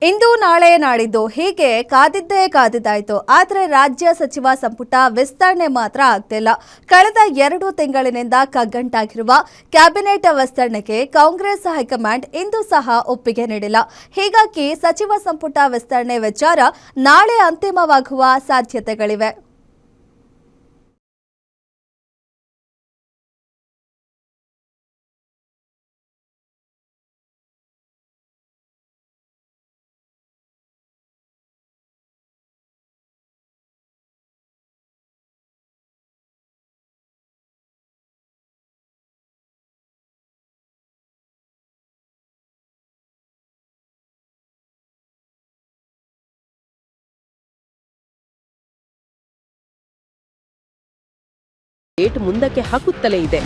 ಇಂದು ನಾಳೆ ನಾಡಿದ್ದು ಹೀಗೆ ಕಾದಿದ್ದಾಯಿತು. ಆದರೆ ರಾಜ್ಯ ಸಚಿವ ಸಂಪುಟ ವಿಸ್ತರಣೆ ಮಾತ್ರ ಆಗ್ತಿಲ್ಲ. ಕಳೆದ 2 ತಿಂಗಳಿನಿಂದ ಕಗ್ಗಂಟಾಗಿರುವ ಕ್ಯಾಬಿನೆಟ್ ವಿಸ್ತರಣೆಗೆ ಕಾಂಗ್ರೆಸ್ ಹೈಕಮಾಂಡ್ ಇಂದು ಸಹ ಒಪ್ಪಿಗೆ ನೀಡಿಲ್ಲ. ಹೀಗಾಗಿ ಸಚಿವ ಸಂಪುಟ ವಿಸ್ತರಣೆ ವಿಚಾರ ನಾಳೆ ಅಂತಿಮವಾಗುವ ಸಾಧ್ಯತೆಗಳಿವೆ. ಡೇಟ್ ಮುಂದಕ್ಕೆ ಹಾಕುತ್ತಲೇ ಇದೆ.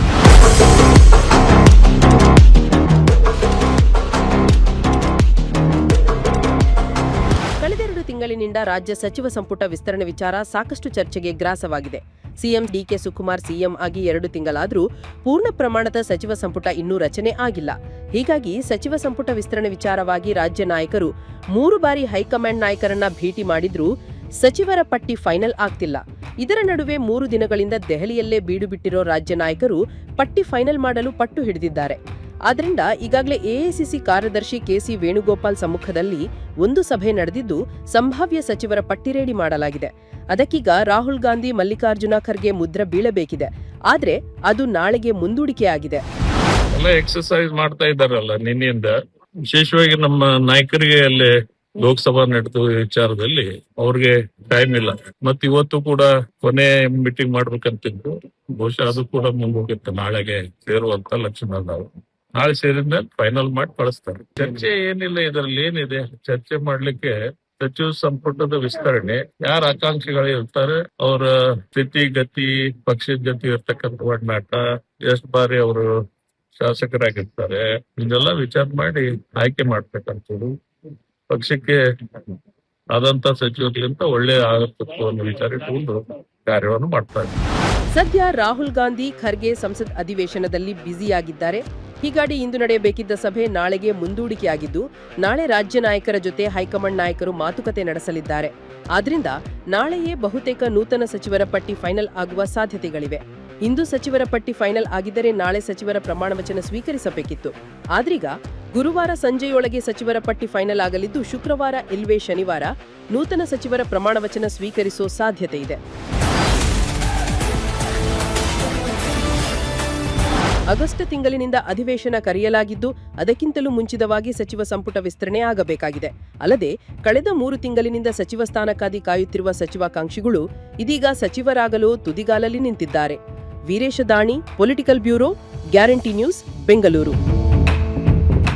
ಕಳೆದೆರಡು ತಿಂಗಳಿನಿಂದ ರಾಜ್ಯ ಸಚಿವ ಸಂಪುಟ ವಿಸ್ತರಣೆ ವಿಚಾರ ಸಾಕಷ್ಟು ಚರ್ಚೆಗೆ ಗ್ರಾಸವಾಗಿದೆ. ಸಿಎಂ ಡಿಕೆ ಶಿವಕುಮಾರ್ ಸಿಎಂ ಆಗಿ 2 ತಿಂಗಳಾದರೂ ಪೂರ್ಣ ಪ್ರಮಾಣದ ಸಚಿವ ಸಂಪುಟ ಇನ್ನೂ ರಚನೆ ಆಗಿಲ್ಲ. ಹೀಗಾಗಿ ಸಚಿವ ಸಂಪುಟ ವಿಸ್ತರಣೆ ವಿಚಾರವಾಗಿ ರಾಜ್ಯ ನಾಯಕರು 3 ಬಾರಿ ಹೈಕಮಾಂಡ್ ನಾಯಕರನ್ನ ಭೇಟಿ ಮಾಡಿದ್ರೂ ಸಚಿವರ ಪಟ್ಟಿ ಫೈನಲ್ ಆಗ್ತಿಲ್ಲ. ಇದರ ನಡುವೆ 3 ದಿನಗಳಿಂದ ದೆಹಲಿಯಲ್ಲೇ ಬೀಡು ಬಿಟ್ಟಿರೋ ರಾಜ್ಯ ನಾಯಕರು ಪಟ್ಟಿ ಫೈನಲ್ ಮಾಡಲು ಪಟ್ಟು ಹಿಡಿದಿದ್ದಾರೆ. ಆದ್ದರಿಂದ ಈಗಾಗಲೇ ಎಐಸಿಸಿ ಕಾರ್ಯದರ್ಶಿ ಕೆಸಿ ವೇಣುಗೋಪಾಲ್ ಸಮ್ಮುಖದಲ್ಲಿ ಒಂದು ಸಭೆ ನಡೆದಿದ್ದು ಸಂಭಾವ್ಯ ಸಚಿವರ ಪಟ್ಟಿ ರೆಡಿ ಮಾಡಲಾಗಿದೆ. ಅದಕ್ಕೀಗ ರಾಹುಲ್ ಗಾಂಧಿ, ಮಲ್ಲಿಕಾರ್ಜುನ ಖರ್ಗೆ ಮುದ್ರೆ ಬೀಳಬೇಕಿದೆ. ಆದ್ರೆ ಅದು ನಾಳೆಗೆ ಮುಂದೂಡಿಕೆಯಾಗಿದೆ. ಎಕ್ಸರ್ಸೈಸ್ ಮಾಡ್ತಾ ಇದ್ದಾರಲ್ಲ ನಿನ್ನೆಯಿಂದ, ವಿಶೇಷವಾಗಿ ನಮ್ಮ ನಾಯಕರಿಗೆ ಅಲ್ಲಿ ಲೋಕಸಭಾ ನಡೆದ ವಿಚಾರದಲ್ಲಿ ಅವ್ರಿಗೆ ಟೈಮ್ ಇಲ್ಲ. ಮತ್ ಇವತ್ತು ಕೂಡ ಕೊನೆ ಮೀಟಿಂಗ್ ಮಾಡ್ಬೇಕಂತಿದ್ದು, ಬಹುಶಃ ಅದು ಕೂಡ ಮುಂದೋಗಿತ್ತು. ನಾಳೆಗೆ ಸೇರುವಂತ ಲಕ್ಷಣ ಅದಾವ. ನಾಳೆ ಸೇರಿದ್ಮೇಲೆ ಫೈನಲ್ ಮಾಡಿ ಕಳಿಸ್ತಾರೆ. ಚರ್ಚೆ ಏನಿಲ್ಲ, ಇದರಲ್ಲಿ ಏನಿದೆ ಚರ್ಚೆ ಮಾಡ್ಲಿಕ್ಕೆ? ಸಚಿವ ಸಂಪುಟದ ವಿಸ್ತರಣೆ ಯಾರ ಆಕಾಂಕ್ಷಿಗಳು ಇರ್ತಾರೆ, ಅವರ ಸ್ಥಿತಿ ಗತಿ, ಪಕ್ಷದ ಗತಿ ಇರ್ತಕ್ಕಂಥ ಒಡನಾಟ, ಎಷ್ಟು ಬಾರಿ ಅವರು ಶಾಸಕರಾಗಿರ್ತಾರೆ, ಇದೆಲ್ಲ ವಿಚಾರ ಮಾಡಿ ಆಯ್ಕೆ ಮಾಡ್ಬೇಕಂತದ್ದು. ಪಕ್ಷಕ್ಕೆ ಆದಂತ ಸಚಿವರಿಗಿಂತ ಒಳ್ಳೆ ಆಗಬೇಕು ಅನ್ನೋ ವಿಚಾರ ಇಟ್ಟುಕೊಂಡು ಕಾರ್ಯವನ್ನು ಮಾಡ್ತಾ ಇದ್ದಾರೆ. ಸದ್ಯ ರಾಹುಲ್ ಗಾಂಧಿ, ಖರ್ಗೆ ಸಂಸತ್ ಅಧಿವೇಶನದಲ್ಲಿ ಬ್ಯುಸಿಯಾಗಿದ್ದಾರೆ. ಹೀಗಾಗಿ ಇಂದು ನಡೆಯಬೇಕಿದ್ದ ಸಭೆ ನಾಳೆಗೆ ಮುಂದೂಡಿಕೆಯಾಗಿದ್ದು, ನಾಳೆ ರಾಜ್ಯ ನಾಯಕರ ಜೊತೆ ಹೈಕಮಾಂಡ್ ನಾಯಕರು ಮಾತುಕತೆ ನಡೆಸಲಿದ್ದಾರೆ. ಆದ್ರಿಂದ ನಾಳೆಯೇ ಬಹುತೇಕ ನೂತನ ಸಚಿವರ ಪಟ್ಟಿ ಫೈನಲ್ ಆಗುವ ಸಾಧ್ಯತೆಗಳಿವೆ. ಇಂದು ಸಚಿವರ ಪಟ್ಟಿ ಫೈನಲ್ ಆಗಿದ್ದರೆ ನಾಳೆ ಸಚಿವರ ಪ್ರಮಾಣ ವಚನ ಸ್ವೀಕರಿಸಬೇಕಿತ್ತು. ಆದ್ರೀಗ ಗುರುವಾರ ಸಂಜೆಯೊಳಗೆ ಸಚಿವರ ಪಟ್ಟಿ ಫೈನಲ್ ಆಗಲಿದ್ದು, ಶುಕ್ರವಾರ ಇಲ್ವೇ ಶನಿವಾರ ನೂತನ ಸಚಿವರ ಪ್ರಮಾಣ ವಚನ ಸ್ವೀಕರಿಸೋ ಸಾಧ್ಯತೆ ಇದೆ. ಆಗಸ್ಟ್ ತಿಂಗಳಿನಿಂದ ಅಧಿವೇಶನ ಕರೆಯಲಾಗಿದ್ದು, ಅದಕ್ಕಿಂತಲೂ ಮುಂಚಿತವಾಗಿ ಸಚಿವ ಸಂಪುಟ ವಿಸ್ತರಣೆ ಆಗಬೇಕಾಗಿದೆ. ಅಲ್ಲದೆ ಕಳೆದ 3 ತಿಂಗಳಿನಿಂದ ಸಚಿವ ಸ್ಥಾನಕ್ಕಾಗಿ ಕಾಯುತ್ತಿರುವ ಸಚಿವಾಕಾಂಕ್ಷಿಗಳು ಇದೀಗ ಸಚಿವರಾಗಲು ತುದಿಗಾಲಲ್ಲಿ ನಿಂತಿದ್ದಾರೆ. ವೀರೇಶ ದಾಣಿ, political bureau, guarantee news, Bengaluru.